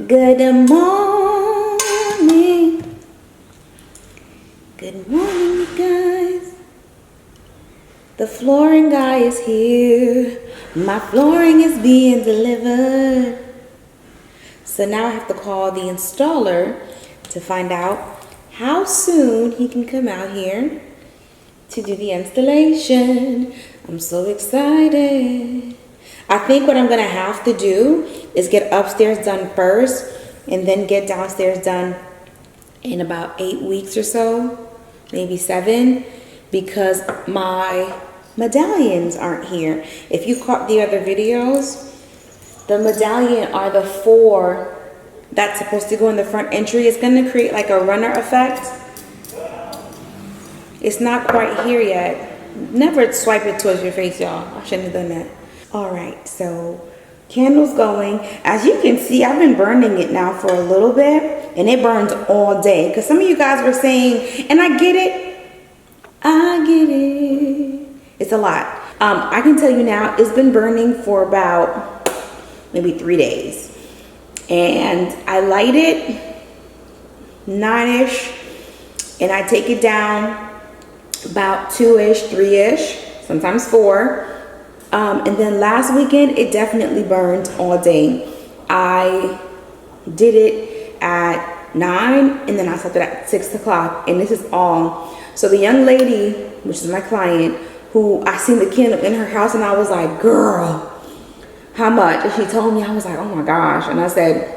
Good morning. Good morning, you guys. The flooring guy is here. My flooring is being delivered. So now I have to call the installer to find out how soon he can come out here to do the installation. I'm so excited. I think what I'm gonna have to do is get upstairs done first and then get downstairs done in about 8 weeks or so, maybe 7, because my medallions aren't here. If you caught the other videos, the medallion are the 4 that's supposed to go in the front entry. It's gonna create like a runner effect. It's not quite here yet. Never swipe it towards your face, y'all. I shouldn't have done that. All right, so candle's going. As you can see, I've been burning it now for a little bit, and it burns all day. Because some of you guys were saying, and I get it. It's a lot. I can tell you now, it's been burning for about maybe 3 days. And I light it 9-ish, and I take it down about 2-ish, 3-ish, sometimes 4. And then last weekend, it definitely burned all day. I did it at 9, and then I stopped it at 6 o'clock, and this is all. So the young lady, which is my client, who I seen the candle in her house, and I was like, girl, how much? And she told me, I was like, oh my gosh. And I said,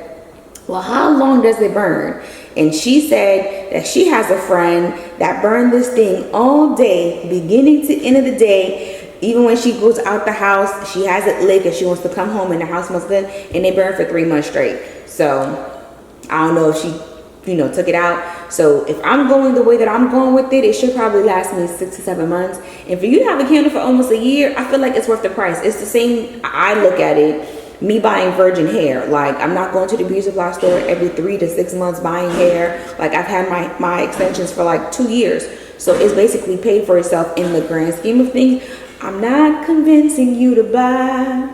well, how long does it burn? And she said that she has a friend that burned this thing all day, beginning to end of the day. Even when she goes out the house, she has it lit and she wants to come home and the house smells good, and they burn for 3 months straight. So I don't know if she, took it out. So if I'm going the way that I'm going with it, it should probably last me 6 to 7 months. And for you to have a candle for almost a year, I feel like it's worth the price. It's the same, I look at it, me buying virgin hair. Like, I'm not going to the beauty supply store every 3 to 6 months buying hair. Like, I've had my extensions for like 2 years. So it's basically paid for itself in the grand scheme of things. I'm not convincing you to buy.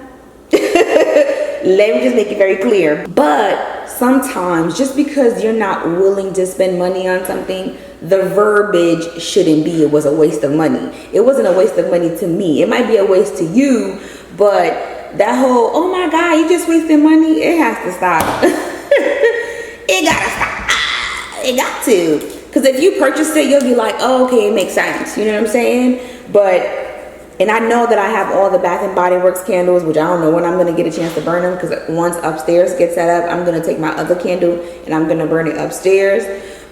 Let me just make it very clear. But sometimes, just because you're not willing to spend money on something, the verbiage shouldn't be it was a waste of money. It wasn't a waste of money to me. It might be a waste to you, but that whole, oh my God, you just wasted money, it has to stop. It gotta stop. It got to. Because if you purchase it, you'll be like, oh, okay, it makes sense. You know what I'm saying? And I know that I have all the Bath and Body Works candles, which I don't know when I'm going to get a chance to burn them, because once upstairs gets set up, I'm going to take my other candle and I'm going to burn it upstairs.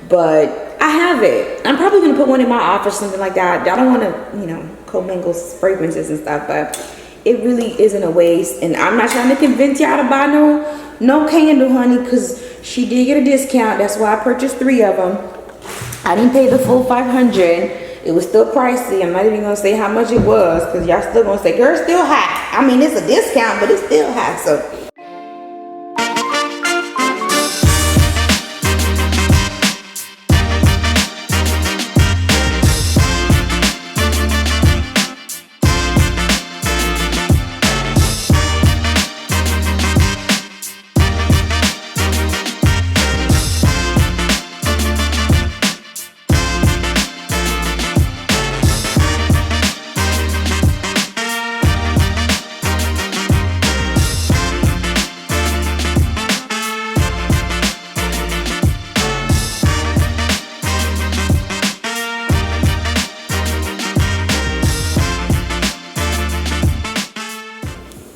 But I have it. I'm probably going to put one in my office, something like that. I don't want to, commingle fragrances and stuff, but it really isn't a waste. And I'm not trying to convince y'all to buy no candle, honey, because she did get a discount. That's why I purchased 3 of them. I didn't pay the full $500. It was still pricey. I'm not even gonna say how much it was, because y'all still gonna say, girl, it's still high. I mean, it's a discount, but it's still high. So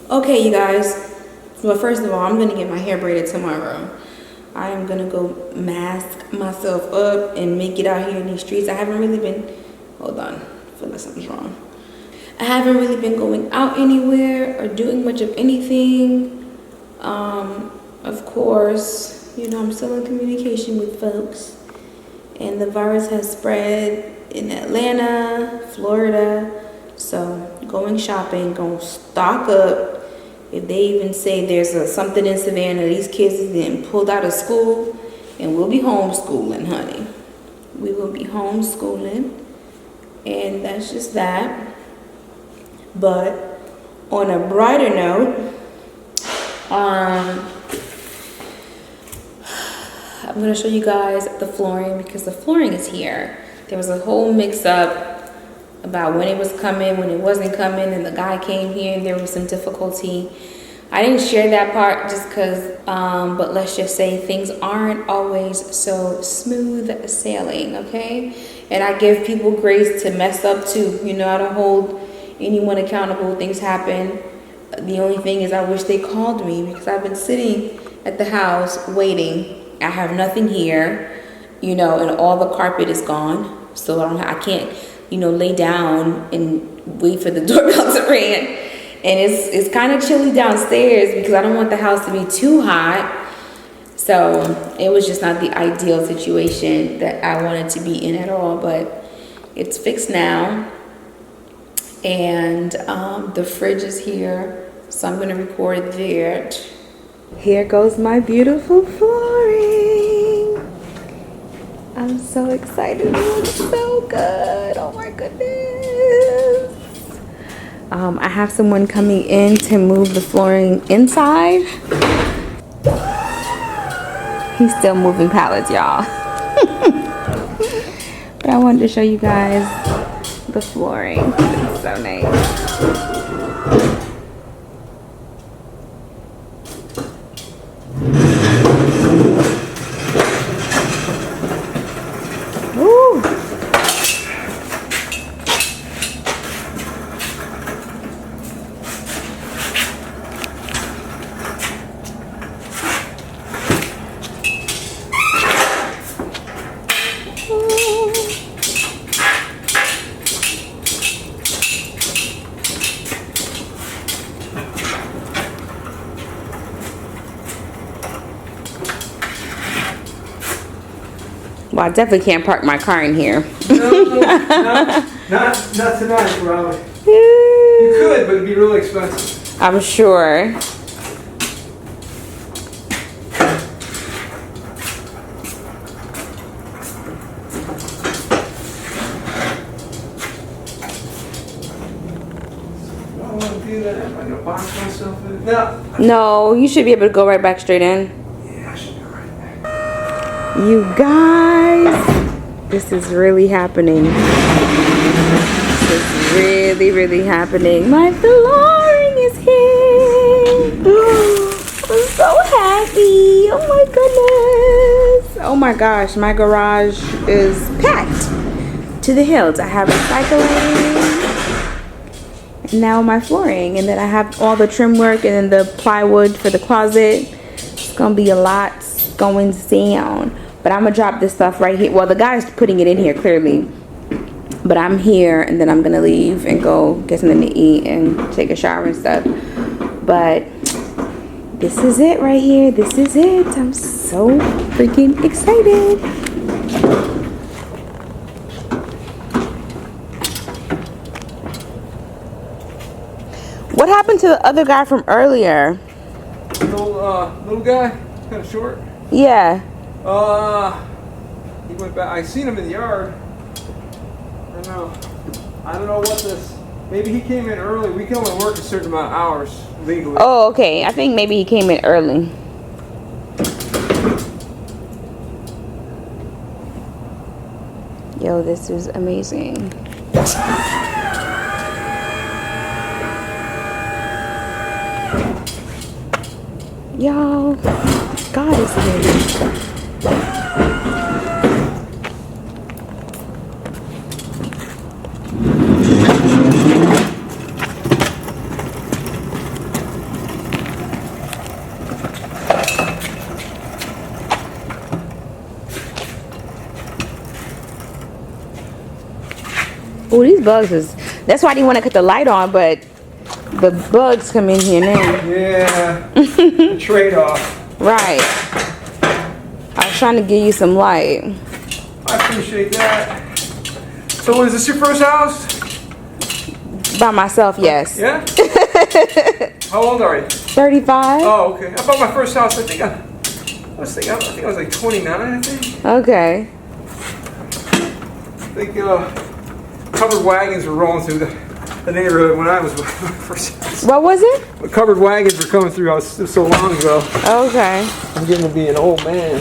okay, you guys. Well, first of all, I'm gonna get my hair braided tomorrow. I am gonna go mask myself up and make it out here in these streets. I haven't really been, hold on, I feel like something's wrong. I haven't really been going out anywhere or doing much of anything. Of course, I'm still in communication with folks. And the virus has spread in Atlanta, Florida. So going shopping, gonna stock up. If they even say there's something in Savannah, these kids is getting pulled out of school, and we'll be homeschooling, honey. We will be homeschooling, and that's just that. But on a brighter note, I'm going to show you guys the flooring because the flooring is here. There was a whole mix-up about when it was coming, when it wasn't coming, and the guy came here and there was some difficulty. I didn't share that part just because, but let's just say things aren't always so smooth sailing, okay? And I give people grace to mess up too. You know, I don't hold anyone accountable. Things happen. The only thing is I wish they called me because I've been sitting at the house waiting. I have nothing here, you know, and all the carpet is gone. So I can't, you know, lay down and wait for the doorbell to ring. And it's kind of chilly downstairs because I don't want the house to be too hot. So it was just not the ideal situation that I wanted to be in at all. But it's fixed now. And the fridge is here. So I'm going to record there. Here goes my beautiful flooring. I'm so excited. It looks so good. Oh my goodness. I have someone coming in to move the flooring inside. He's still moving pallets, y'all. But I wanted to show you guys the flooring. It's so nice. Well, I definitely can't park my car in here. No, not tonight, probably. You could, but it'd be really expensive. I'm sure. I don't want to do that. Am I going to box myself in? No. No, you should be able to go right back straight in. Yeah, I should be right back. You guys, this is really happening. This is really, really happening. My flooring is here. I'm so happy. Oh my goodness. Oh my gosh, my garage is packed to the hilt. I have recycling. And now my flooring. And then I have all the trim work and then the plywood for the closet. It's going to be a lot going down. But I'm going to drop this stuff right here. Well, the guy's putting it in here clearly. But I'm here and then I'm going to leave and go get something to eat and take a shower and stuff. But this is it right here. This is it. I'm so freaking excited. What happened to the other guy from earlier? Little guy, kind of short. Yeah. He went back. I seen him in the yard. I don't know what this. Maybe he came in early. We can only work a certain amount of hours legally. Oh, okay. I think maybe he came in early. Yo, this is amazing. Y'all, God is here. Oh, these bugs is. That's why I didn't want to cut the light on, but the bugs come in here now. Yeah. The trade-off. Right. I was trying to give you some light. I appreciate that. So, is this your first house? By myself, yes. Yeah. How old are you? 35. Oh, okay. I bought my first house. I think I was like 29. I think. Okay. I think covered wagons were rolling through the neighborhood when I was first. What was it? Covered wagons were coming through. It was so long ago. Okay. I'm getting to be an old man.